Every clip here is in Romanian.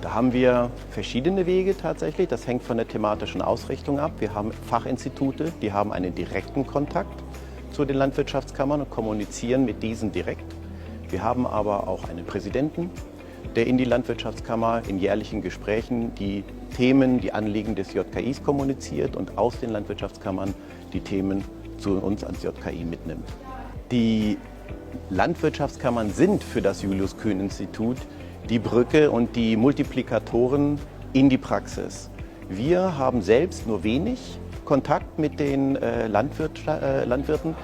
Da haben wir verschiedene Wege tatsächlich. Das hängt von der thematischen Ausrichtung ab. Wir haben Fachinstitute, die haben einen direkten Kontakt zu den Landwirtschaftskammern und kommunizieren mit diesen direkt. Wir haben aber auch einen Präsidenten, der in die Landwirtschaftskammer in jährlichen Gesprächen die Themen, die Anliegen des JKIs kommuniziert und aus den Landwirtschaftskammern die Themen zu uns ans JKI mitnimmt. Die Landwirtschaftskammern sind für das Julius-Kühn-Institut die Brücke und die Multiplikatoren in die Praxis. Wir haben selbst nur wenig Kontakt mit den Landwirten,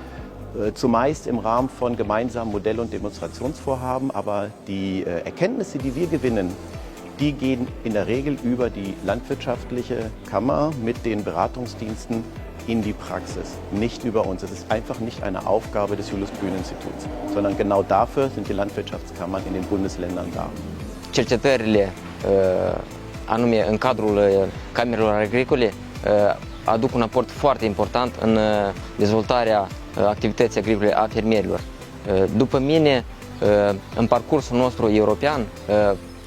zumeist im Rahmen von gemeinsamen Modell- und Demonstrationsvorhaben, aber die Erkenntnisse, die wir gewinnen, die gehen in der Regel über die landwirtschaftliche Kammer mit den Beratungsdiensten in die Praxis, nicht über uns. Es ist einfach nicht eine Aufgabe des Julius-Kühn-Instituts, sondern genau dafür sind die Landwirtschaftskammern in den Bundesländern da. Cercetările, anume în cadrul camerelor agricole, aduc un aport foarte important în dezvoltarea activității agricole a fermierilor. După mine, în parcursul nostru european,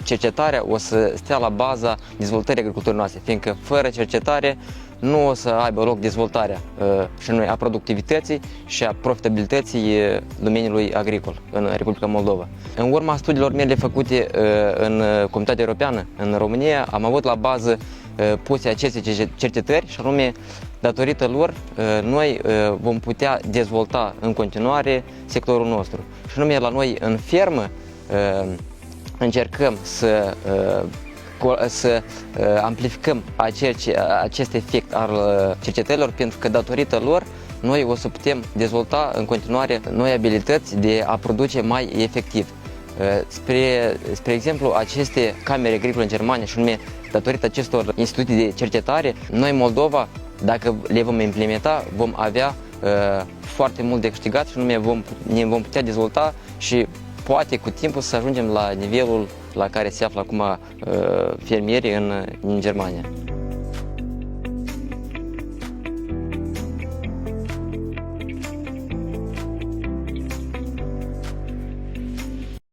cercetarea o să stea la baza dezvoltării agriculturii noastre, fiindcă fără cercetare nu o să aibă loc dezvoltarea și noi a productivității și a profitabilității domeniului agricol în Republica Moldova. În urma studiilor mele făcute în Comunitatea Europeană, în România, am avut la bază puse aceste cercetări și anume, datorită lor, noi vom putea dezvolta în continuare sectorul nostru. Și anume, la noi în fermă încercăm să amplificăm acest efect al cercetărilor, pentru că datorită lor noi o să putem dezvolta în continuare noi abilități de a produce mai efectiv. Spre exemplu, aceste camere agricole în Germania, și anume datorită acestor instituții de cercetare, noi Moldova, dacă le vom implementa, vom avea foarte mult de câștigat și anume ne vom putea dezvolta și poate cu timpul să ajungem la nivelul la care se află acum fermierii în Germania.